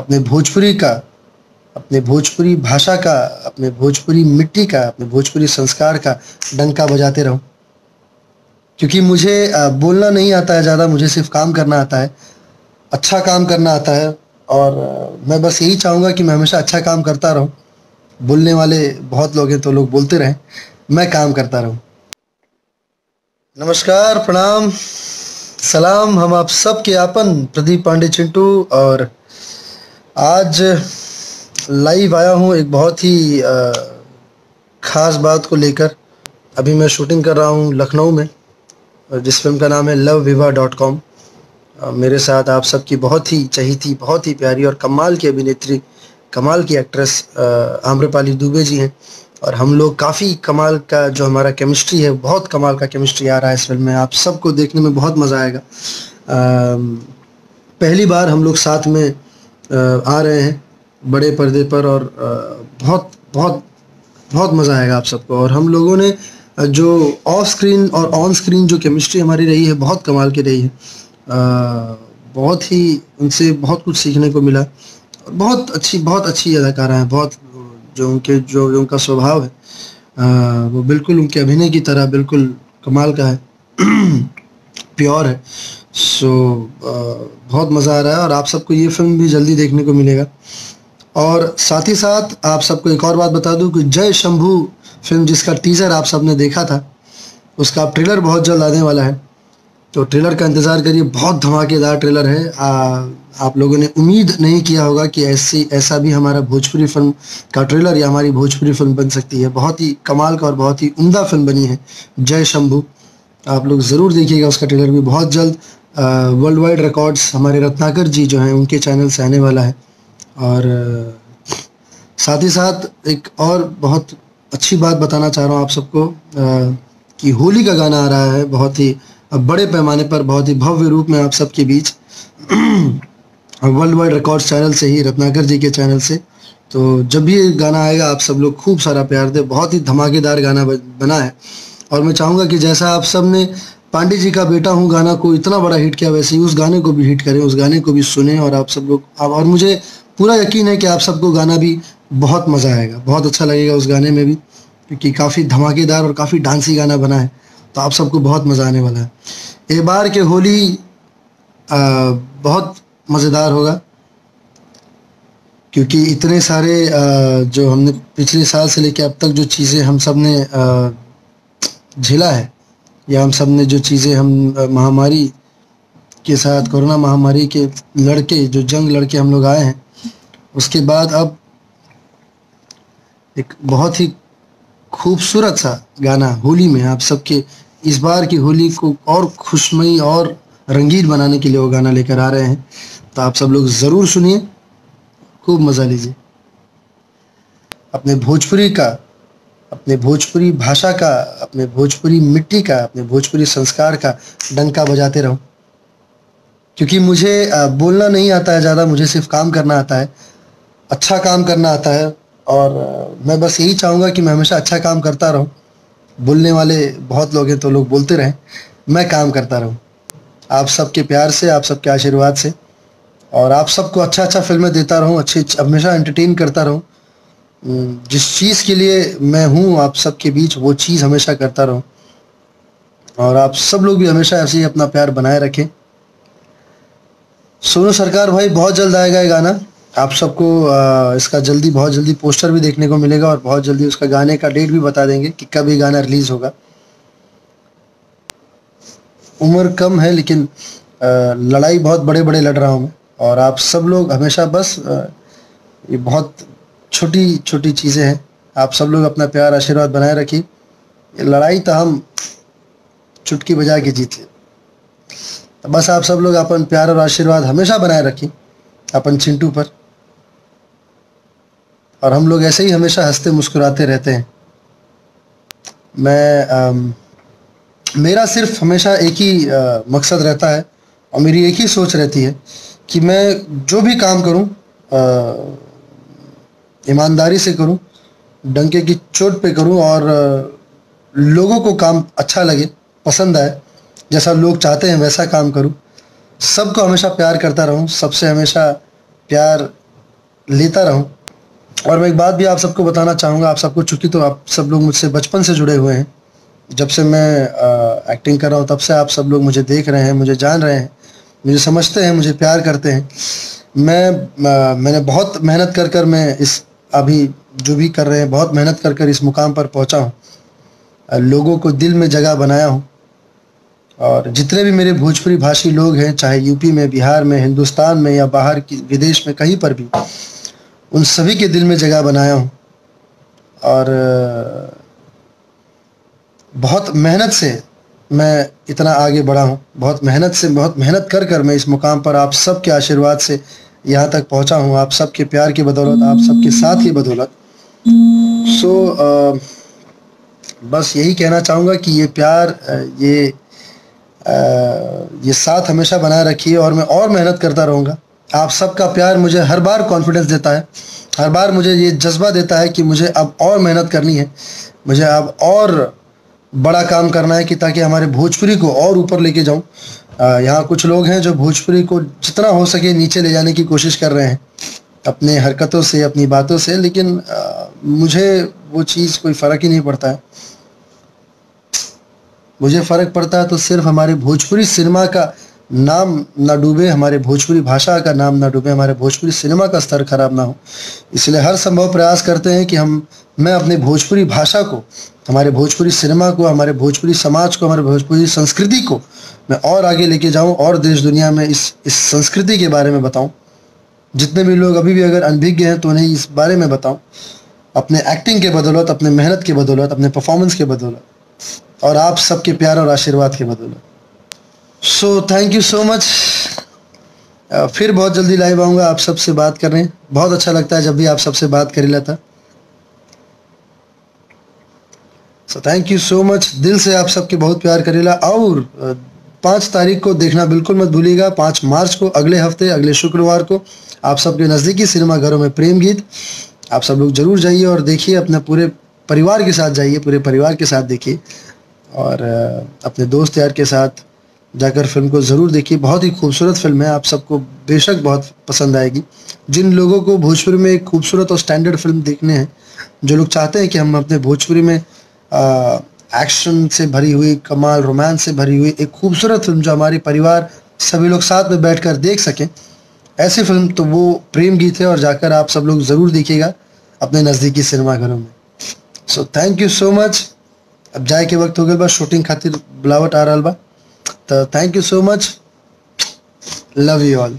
अपने भोजपुरी का, अपने भोजपुरी भाषा का, अपने भोजपुरी मिट्टी का, अपने भोजपुरी संस्कार का डंका बजाते रहूं। क्योंकि मुझे बोलना नहीं आता है ज़्यादा, मुझे सिर्फ काम करना आता है, अच्छा काम करना आता है। और मैं बस यही चाहूँगा कि मैं हमेशा अच्छा काम करता रहूं। बोलने वाले बहुत लोग हैं तो लोग बोलते रहें, मैं काम करता रहूं। नमस्कार, प्रणाम, सलाम। हम आप सब के आपन प्रदीप पांडे चिंटू, और आज लाइव आया हूँ एक बहुत ही ख़ास बात को लेकर। अभी मैं शूटिंग कर रहा हूँ लखनऊ में, जिस फिल्म का नाम है loveviva.com। मेरे साथ आप सबकी बहुत ही चहीती, बहुत ही प्यारी और कमाल की अभिनेत्री, कमाल की एक्ट्रेस आम्रपाली दुबे जी हैं। और हम लोग काफ़ी कमाल का जो हमारा केमिस्ट्री है, बहुत कमाल का केमिस्ट्री आ रहा है इस फिल्म में। आप सबको देखने में बहुत मज़ा आएगा। पहली बार हम लोग साथ में आ रहे हैं बड़े पर्दे पर, और बहुत बहुत बहुत मज़ा आएगा आप सबको। और हम लोगों ने जो ऑफ स्क्रीन और ऑन स्क्रीन जो केमिस्ट्री हमारी रही है, बहुत कमाल की रही है। बहुत ही उनसे बहुत कुछ सीखने को मिला। बहुत अच्छी अदाकारा है। बहुत जो उनका स्वभाव है, वो बिल्कुल उनके अभिनय की तरह बिल्कुल कमाल का है, प्योर है। सो बहुत मज़ा आ रहा है, और आप सबको ये फिल्म भी जल्दी देखने को मिलेगा। और साथ ही साथ आप सबको एक और बात बता दूं कि जय शंभू फिल्म, जिसका टीज़र आप सबने देखा था, उसका ट्रेलर बहुत जल्द आने वाला है। तो ट्रेलर का इंतज़ार करिए, बहुत धमाकेदार ट्रेलर है। आप लोगों ने उम्मीद नहीं किया होगा कि ऐसा भी हमारा भोजपुरी फिल्म का ट्रेलर या हमारी भोजपुरी फिल्म बन सकती है। बहुत ही कमाल का और बहुत ही उम्दा फिल्म बनी है जय शंभू। आप लोग ज़रूर देखिएगा उसका ट्रेलर भी बहुत जल्द। वर्ल्ड वाइड रिकॉर्ड्स हमारे रत्नाकर जी जो हैं, उनके चैनल से आने वाला है। और साथ ही साथ एक और बहुत अच्छी बात बताना चाह रहा हूँ आप सबको, कि होली का गाना आ रहा है बहुत ही बड़े पैमाने पर, बहुत ही भव्य रूप में आप सबके बीच, वर्ल्ड वाइड रिकॉर्ड्स चैनल से ही, रत्नाकर जी के चैनल से। तो जब भी ये गाना आएगा, आप सब लोग खूब सारा प्यार दे। बहुत ही धमाकेदार गाना बना है, और मैं चाहूँगा कि जैसा आप सब ने पांडे जी का बेटा हूँ गाना को इतना बड़ा हिट किया, वैसे ही उस गाने को भी हिट करें, उस गाने को भी सुने। और आप सब लोग, और मुझे पूरा यकीन है कि आप सबको गाना भी बहुत मज़ा आएगा, बहुत अच्छा लगेगा उस गाने में भी, क्योंकि काफ़ी धमाकेदार और काफ़ी डांसी गाना बना है। तो आप सबको बहुत मज़ा आने वाला है। एक बार के होली बहुत मज़ेदार होगा, क्योंकि इतने सारे जो हमने पिछले साल से लेकर अब तक जो चीज़ें हम सब ने झेला है, या हम सब ने जो चीज़ें हम महामारी के साथ, कोरोना महामारी के जो जंग लड़के हम लोग आए हैं, उसके बाद अब एक बहुत ही खूबसूरत सा गाना होली में आप सबके, इस बार की होली को और खुशमयी और रंगीन बनाने के लिए वो गाना लेकर आ रहे हैं। तो आप सब लोग ज़रूर सुनिए, खूब मज़ा लीजिए। अपने भोजपुरी का, अपने भोजपुरी भाषा का, अपने भोजपुरी मिट्टी का, अपने भोजपुरी संस्कार का डंका बजाते रहूं। क्योंकि मुझे बोलना नहीं आता है ज़्यादा, मुझे सिर्फ काम करना आता है, अच्छा काम करना आता है। और मैं बस यही चाहूँगा कि मैं हमेशा अच्छा काम करता रहूं। बोलने वाले बहुत लोग हैं तो लोग बोलते रहें, मैं काम करता रहूं। आप सबके प्यार से, आप सबके आशीर्वाद से, और आप सबको अच्छा फिल्में देता रहूं, अच्छी हमेशा एंटरटेन करता रहूं। जिस चीज़ के लिए मैं हूँ आप सबके बीच, वो चीज़ हमेशा करता रहूं। और आप सब लोग भी हमेशा ऐसे ही अपना प्यार बनाए रखें। सोनू सरकार भाई, बहुत जल्द आएगा ये गाना। आप सबको इसका बहुत जल्दी पोस्टर भी देखने को मिलेगा, और बहुत जल्दी उसका गाने का डेट भी बता देंगे कि कब ये गाना रिलीज़ होगा। उम्र कम है, लेकिन लड़ाई बहुत बड़े बड़े लड़ रहा हूँ मैं। और आप सब लोग हमेशा बस ये बहुत छोटी छोटी चीज़ें हैं, आप सब लोग अपना प्यार आशीर्वाद बनाए रखिए। ये लड़ाई तो हम चुटकी बजा के जीते। तो बस आप सब लोग अपन प्यार और आशीर्वाद हमेशा बनाए रखिए अपन चिंटू पर, और हम लोग ऐसे ही हमेशा हंसते मुस्कुराते रहते हैं। मेरा सिर्फ हमेशा एक ही मकसद रहता है, और मेरी एक ही सोच रहती है कि मैं जो भी काम करूं ईमानदारी से करूं, डंके की चोट पे करूं, और लोगों को काम अच्छा लगे, पसंद आए, जैसा लोग चाहते हैं वैसा काम करूं। सबको हमेशा प्यार करता रहूं, सबसे हमेशा प्यार लेता रहूं। और मैं एक बात भी आप सबको बताना चाहूँगा, आप सबको, चूँकि तो आप सब लोग मुझसे बचपन से जुड़े हुए हैं, जब से मैं एक्टिंग कर रहा हूँ तब से आप सब लोग मुझे देख रहे हैं, मुझे जान रहे हैं, मुझे समझते हैं, मुझे प्यार करते हैं। मैंने बहुत मेहनत कर कर मैं इस अभी जो भी कर रहे हैं, बहुत मेहनत कर कर इस मुकाम पर पहुँचा हूँ। लोगों को दिल में जगह बनाया हूँ। और जितने भी मेरे भोजपुरी भाषी लोग हैं, चाहे यूपी में, बिहार में, हिंदुस्तान में या बाहर की विदेश में, कहीं पर भी, उन सभी के दिल में जगह बनाया हूँ। और बहुत मेहनत से मैं इतना आगे बढ़ा हूँ, बहुत मेहनत से, बहुत मेहनत कर कर मैं इस मुकाम पर आप सबके आशीर्वाद से यहाँ तक पहुँचा हूँ, आप सबके प्यार की बदौलत, आप सबके साथ की बदौलत। बस यही कहना चाहूँगा कि ये प्यार, ये साथ हमेशा बनाए रखिए और मैं और मेहनत करता रहूँगा। आप सबका प्यार मुझे हर बार कॉन्फिडेंस देता है, हर बार मुझे ये जज्बा देता है कि मुझे अब और मेहनत करनी है, मुझे अब और बड़ा काम करना है कि ताकि हमारे भोजपुरी को और ऊपर लेके जाऊँ। यहाँ कुछ लोग हैं जो भोजपुरी को जितना हो सके नीचे ले जाने की कोशिश कर रहे हैं अपने हरकतों से, अपनी बातों से, लेकिन मुझे वो चीज़ कोई फ़र्क ही नहीं पड़ता है। मुझे फ़र्क पड़ता है तो सिर्फ हमारे भोजपुरी सिनेमा का नाम ना डूबे, हमारे भोजपुरी भाषा का नाम ना डूबे, हमारे भोजपुरी सिनेमा का स्तर खराब ना हो। इसलिए हर संभव प्रयास करते हैं कि मैं अपने भोजपुरी भाषा को, हमारे भोजपुरी सिनेमा को, हमारे भोजपुरी समाज को, हमारे भोजपुरी संस्कृति को मैं और आगे लेके जाऊं और देश दुनिया में इस संस्कृति के बारे में बताऊं। जितने भी लोग अभी भी अगर अनभिज्ञ हैं तो उन्हें इस बारे में बताऊं, अपने एक्टिंग के बदौलत, अपने मेहनत के बदौलत, अपने परफॉर्मेंस के बदौलत और आप सबके प्यार और आशीर्वाद के बदौलत। So thank you so much. फिर बहुत जल्दी लाइव आऊँगा आप सबसे बात करने। बहुत अच्छा लगता है जब भी आप सबसे बात करी लेता। So thank you so much, दिल से आप सबके बहुत प्यार करेला। और 5 तारीख को देखना बिल्कुल मत भूलिएगा, 5 मार्च को, अगले हफ्ते, अगले शुक्रवार को आप सबके नज़दीकी सिनेमा घरों में प्रेम गीत। आप सब लोग ज़रूर जाइए और देखिए, अपने पूरे परिवार के साथ जाइए, पूरे परिवार के साथ देखिए और अपने दोस्त यार के साथ जाकर फिल्म को ज़रूर देखिए। बहुत ही खूबसूरत फिल्म है, आप सबको बेशक बहुत पसंद आएगी। जिन लोगों को भोजपुरी में एक खूबसूरत और स्टैंडर्ड फिल्म देखने हैं, जो लोग चाहते हैं कि हम अपने भोजपुरी में एक्शन से भरी हुई, कमाल रोमांस से भरी हुई एक खूबसूरत फिल्म जो हमारे परिवार सभी लोग साथ में बैठकर देख सकें, ऐसी फिल्म तो वो प्रेम गीत है। और जाकर आप सब लोग ज़रूर देखिएगा अपने नज़दीकी सिनेमा घरों में। So thank you so much. अब जाए के वक्त हो गया बा, शूटिंग खातिर बुलावट आ रहा बा, तो thank you so much, love you all.